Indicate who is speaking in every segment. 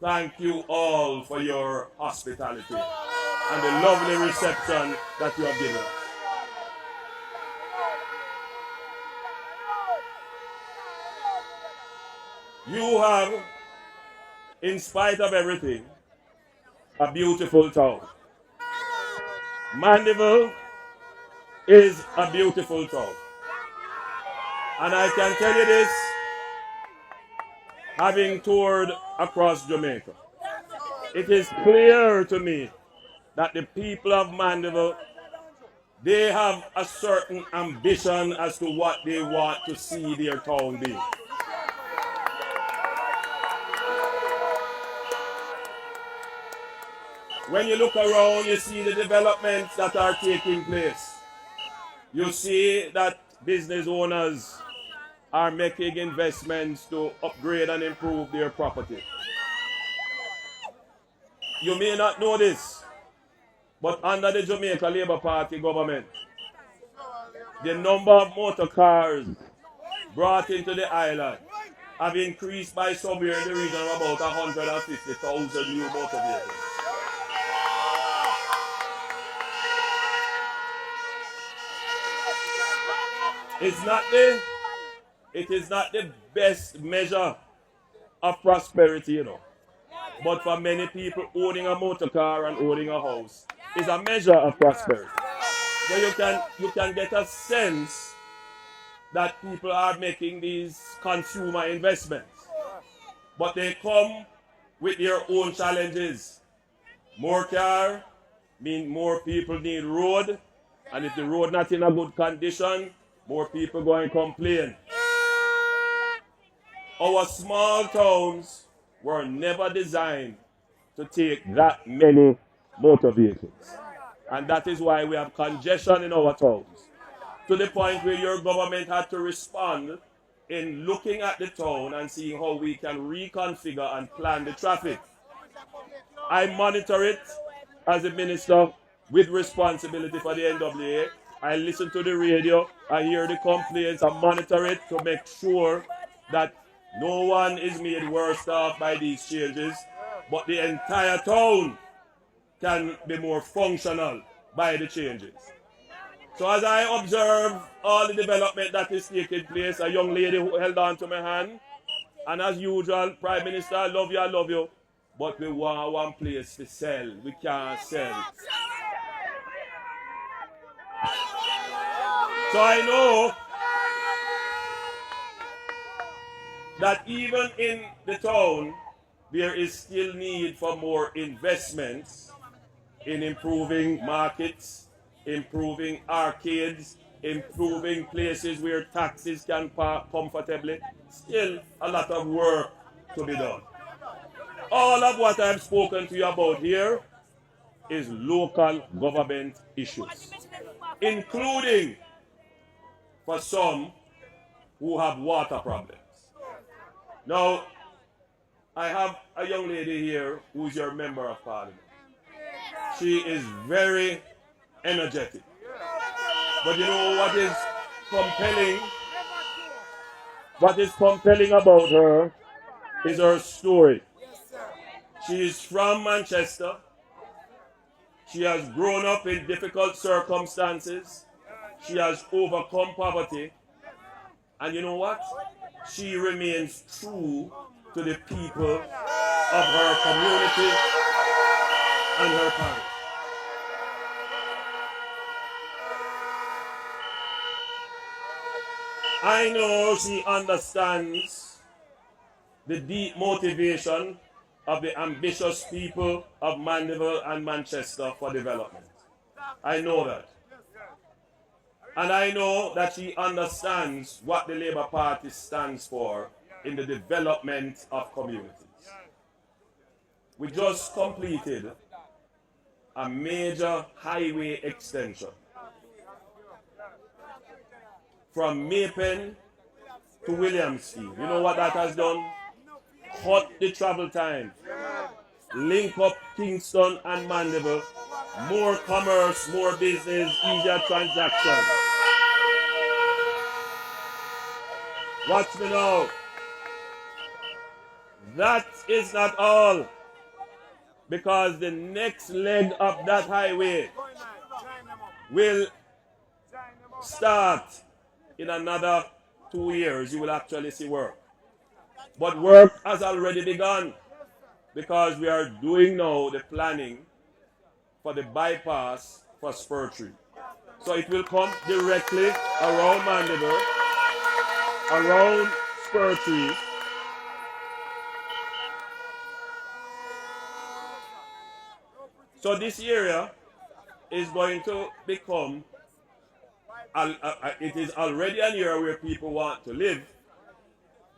Speaker 1: Thank you all for your hospitality and the lovely reception that you have given us. You have, in spite of everything, a beautiful town. Mandeville is a beautiful town. And I can tell you this, having toured across Jamaica. It is clear to me that the people of Mandeville, they have a certain ambition as to what they want to see their town be. When you look around, you see the developments that are taking place. You see that business owners are making investments to upgrade and improve their property. You may not know this, but under the Jamaica Labour Party government, the number of motor cars brought into the island have increased by somewhere in the region of about 150,000 new motor vehicles. It is not the best measure of prosperity, you know. But for many people, owning a motor car and owning a house is a measure of prosperity. So you can get a sense that people are making these consumer investments. But they come with their own challenges. More car mean more people need road, and if the road not in a good condition, more people going to complain. Our small towns were never designed to take that many motor vehicles. And that is why we have congestion in our towns. To the point where your government had to respond in looking at the town and seeing how we can reconfigure and plan the traffic. I monitor it as a minister with responsibility for the NWA. I listen to the radio, I hear the complaints, I monitor it to make sure that no one is made worse off by these changes, but the entire town can be more functional by the changes. So as I observe all the development that is taking place, a young lady who held on to my hand, and as usual, Prime Minister, I love you, but we want one place to sell. We can't sell. So I know that even in the town, there is still need for more investments in improving markets, improving arcades, improving places where taxis can park comfortably. Still a lot of work to be done. All of what I've spoken to you about here is local government issues, including for some who have water problems. Now, I have a young lady here who's your member of parliament. She is very energetic. But you know what is compelling? What is compelling about her is her story. She is from Manchester. She has grown up in difficult circumstances. She has overcome poverty. And you know what? She remains true to the people of her community and her parents. I know she understands the deep motivation of the ambitious people of Mandeville and Manchester for development. I know that. And I know that she understands what the Labour Party stands for in the development of communities. We just completed a major highway extension from Maypen to Williamsfield. You know what that has done? Cut the travel time, link up Kingston and Mandeville, more commerce, more business, easier transactions. Watch me now. That is not all, because the next leg of that highway will start in another 2 years. You will actually see work. But work has already begun, because we are doing now the planning for the bypass for Spur 3. So it will come directly around Mandeville, around Spur 3. So this area is going to become, it is already an area where people want to live.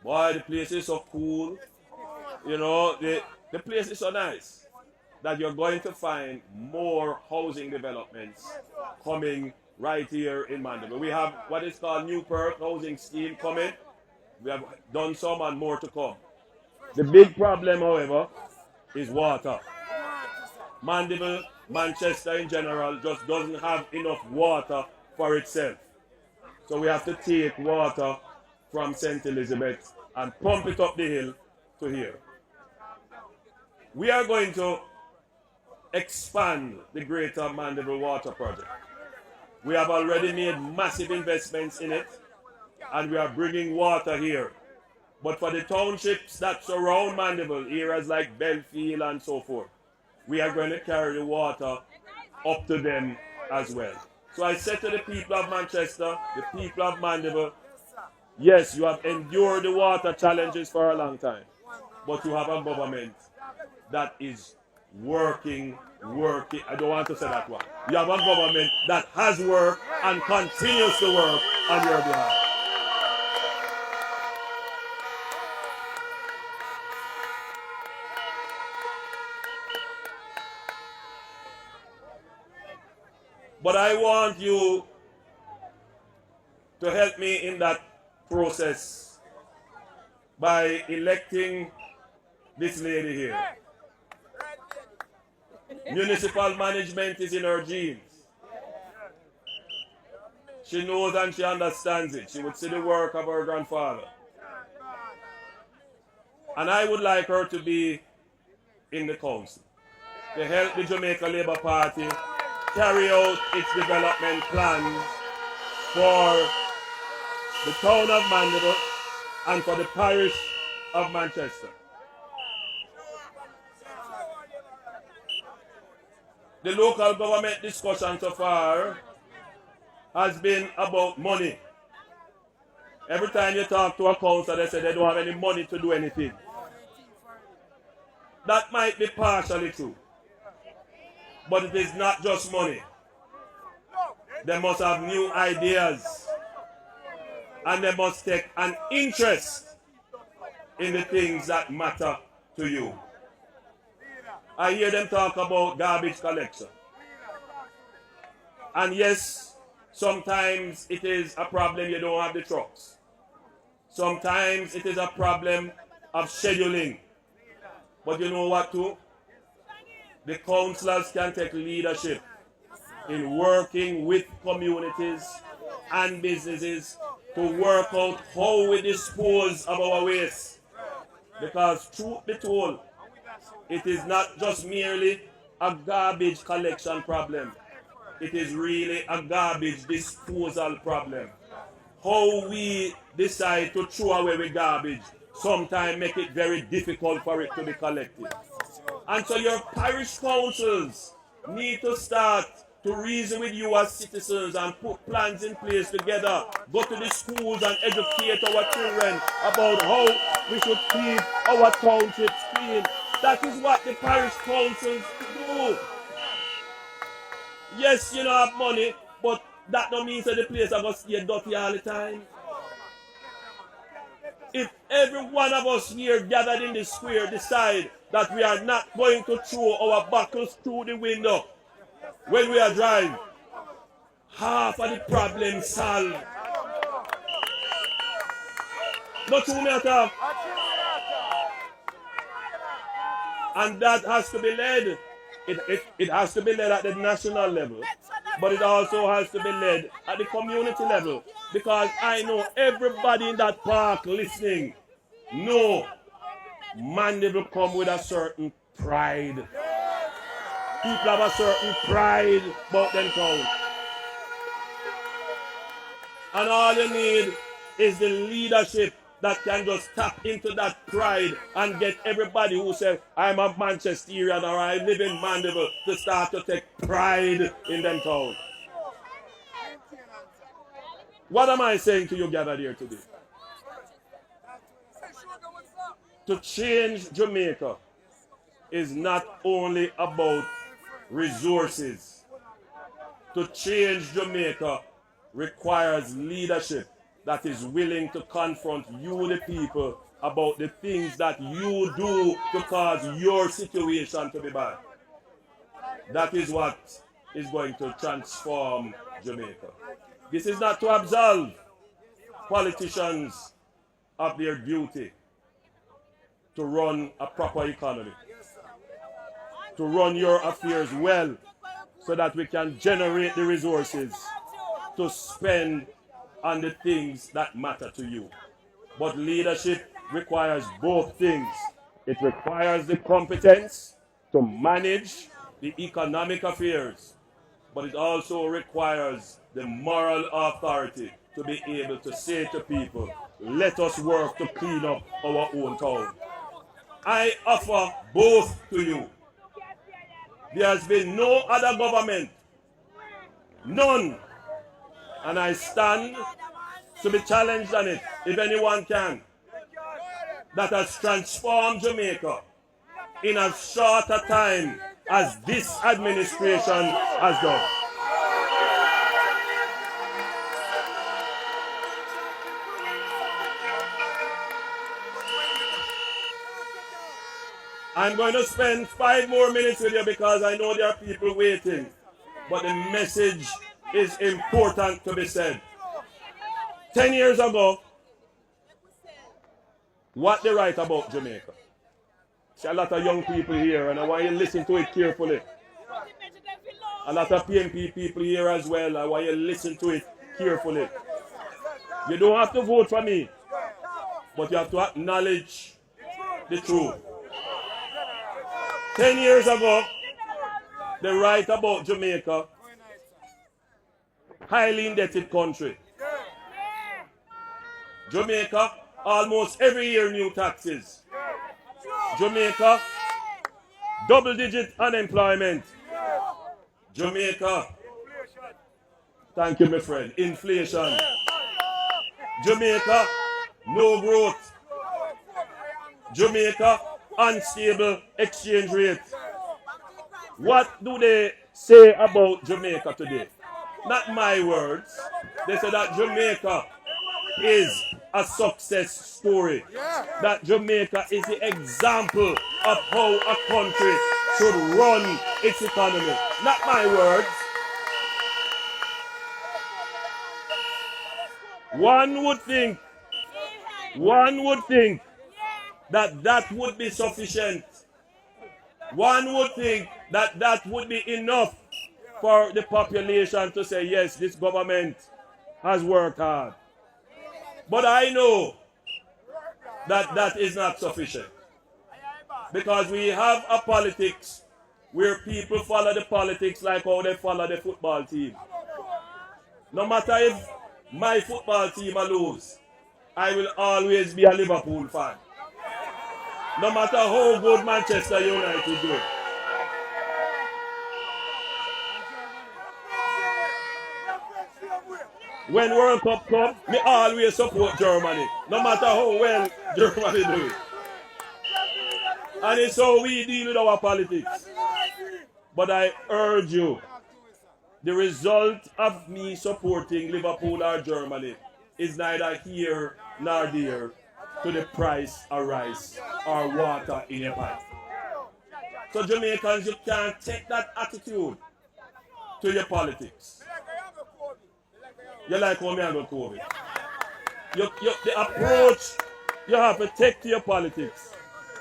Speaker 1: Boy, the place is so cool. You know, the place is so nice that you're going to find more housing developments coming right here in Mandeville. We have what is called New Perk housing scheme coming. We have done some and more to come. The big problem, however, is water. Mandeville, Manchester in general, just doesn't have enough water for itself. So we have to take water from St. Elizabeth and pump it up the hill to here. We are going to expand the Greater Mandeville Water Project. We have already made massive investments in it, and we are bringing water here. But for the townships that surround Mandeville, areas like Belfield and so forth, we are going to carry the water up to them as well. So I said to the people of Manchester, the people of Mandeville, yes, you have endured the water challenges for a long time, but you have a government that is working. I don't want to say that one. You have a government that has worked and continues to work on your behalf. But I want you to help me in that process by electing this lady here. Municipal management is in her genes. She knows and she understands it. She would see the work of her grandfather. And I would like her to be in the council to help the Jamaica Labour Party carry out its development plans for the town of Mandeville and for the parish of Manchester. The local government discussion so far has been about money. Every time you talk to a council, they say they don't have any money to do anything. That might be partially true. But it is not just money. They must have new ideas. And they must take an interest in the things that matter to you. I hear them talk about garbage collection. And yes, sometimes it is a problem you don't have the trucks. Sometimes it is a problem of scheduling. But you know what too? The councillors can take leadership in working with communities and businesses to work out how we dispose of our waste. Because truth be told, it is not just merely a garbage collection problem. It is really a garbage disposal problem. How we decide to throw away the garbage sometimes make it very difficult for it to be collected. And so your parish councils need to start to reason with you as citizens and put plans in place together. Go to the schools and educate our children about how we should keep our townships clean. That is what the parish councils do. Yes, you don't have money, but that don't mean that the place is going to stay dirty all the time. If every one of us here gathered in the square decide that we are not going to throw our bottles through the window when we are driving, half of the problem solved. Not true, me at all. And that has to be led. It has to be led at the national level, but it also has to be led at the community level. Because I know everybody in that park listening know Mandeville come with a certain pride. People have a certain pride about them town. And all you need is the leadership that can just tap into that pride and get everybody who says, I'm a Manchesterian or I live in Mandeville, to start to take pride in them town. What am I saying to you gathered here today? To change Jamaica is not only about resources. To change Jamaica requires leadership that is willing to confront you, the people, about the things that you do to cause your situation to be bad. That is what is going to transform Jamaica. This is not to absolve politicians of their duty to run a proper economy, to run your affairs well so that we can generate the resources to spend on the things that matter to you. But leadership requires both things. It requires the competence to manage the economic affairs, but it also requires the moral authority to be able to say to people, let us work to clean up our own town. I offer both to you. There has been no other government, none, and I stand to be challenged on it, if anyone can, that has transformed Jamaica in as short a time as this administration has done. I'm going to spend 5 more minutes with you because I know there are people waiting, but the message is important to be said. 10 years ago, what they write about Jamaica. See a lot of young people here, and I want you to listen to it carefully. A lot of PNP people here as well. I want you to listen to it carefully. You don't have to vote for me, but you have to acknowledge the truth. 10 years ago, they write about Jamaica, highly indebted country. Jamaica, almost every year new taxes. Jamaica, double-digit unemployment. Jamaica, thank you my friend, inflation. Jamaica, no growth. Jamaica, unstable exchange rate. What do they say about Jamaica today? Not my words. They say that Jamaica is a success story. That Jamaica is the example of how a country should run its economy. Not my words. One would think that that would be sufficient. One would think that that would be enough for the population to say, yes, this government has worked hard. But I know that that is not sufficient. Because we have a politics where people follow the politics like how they follow the football team. No matter if my football team lose, I will always be a Liverpool fan. No matter how good Manchester United do. When World Cup come, me always support Germany. No matter how well Germany do it. And it's how we deal with our politics. But I urge you, the result of me supporting Liverpool or Germany is neither here nor there to the price of rice or water in your pipe. So Jamaicans, you can't take that attitude to your politics. You like how me handle COVID. The approach you have to take to your politics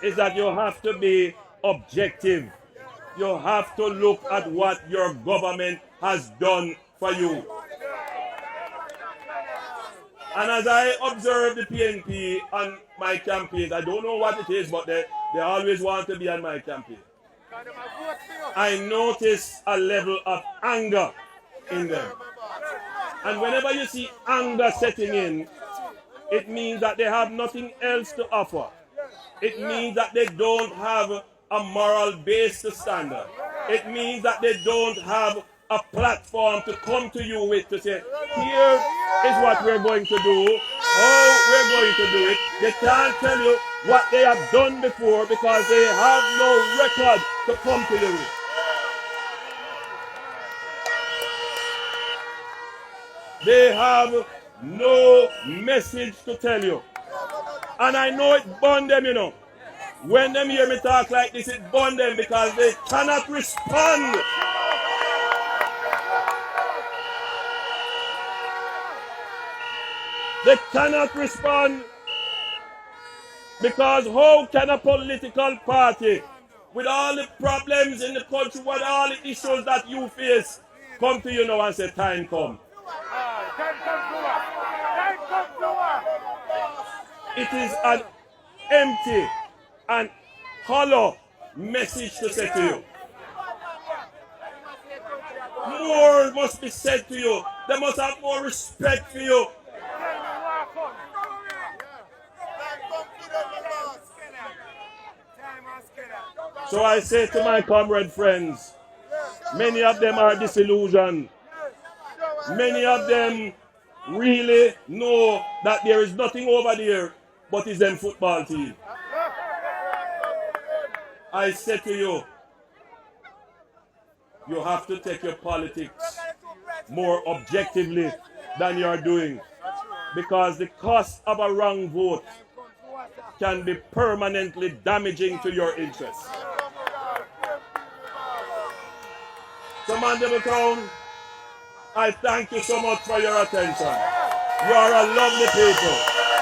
Speaker 1: is that you have to be objective. You have to look at what your government has done for you. And as I observe the PNP on my campaigns, I don't know what it is, but they always want to be on my campaign. I notice a level of anger in them. And whenever you see anger setting in, it means that they have nothing else to offer. It means that they don't have a moral base to stand on. It means that they don't have a platform to come to you with to say, here is what we're going to do, how we're going to do it. They can't tell you what they have done before because they have no record to come to you with. They have no message to tell you. And I know it burn them, you know. When them hear me talk like this, it burn them because they cannot respond. They cannot respond because how can a political party with all the problems in the country, with all the issues that you face, come to you now and say time come? It is an empty and hollow message to say to you. More must be said to you. They must have more respect for you. So I say to my comrade friends, many of them are disillusioned. Many of them really know that there is nothing over there but is them football team. I say to you, you have to take your politics more objectively than you are doing, because the cost of a wrong vote can be permanently damaging to your interests. So Mandeville Town, I thank you so much for your attention. You are a lovely people.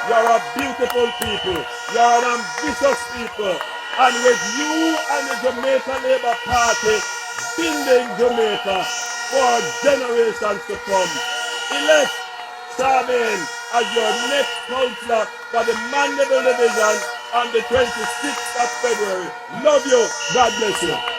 Speaker 1: You are a beautiful people. You are an ambitious people. And with you and the Jamaica Labour Party building Jamaica for generations to come, elect Sarbanes as your next councillor for the Mandeville Division on the 26th of February. Love you. God bless you.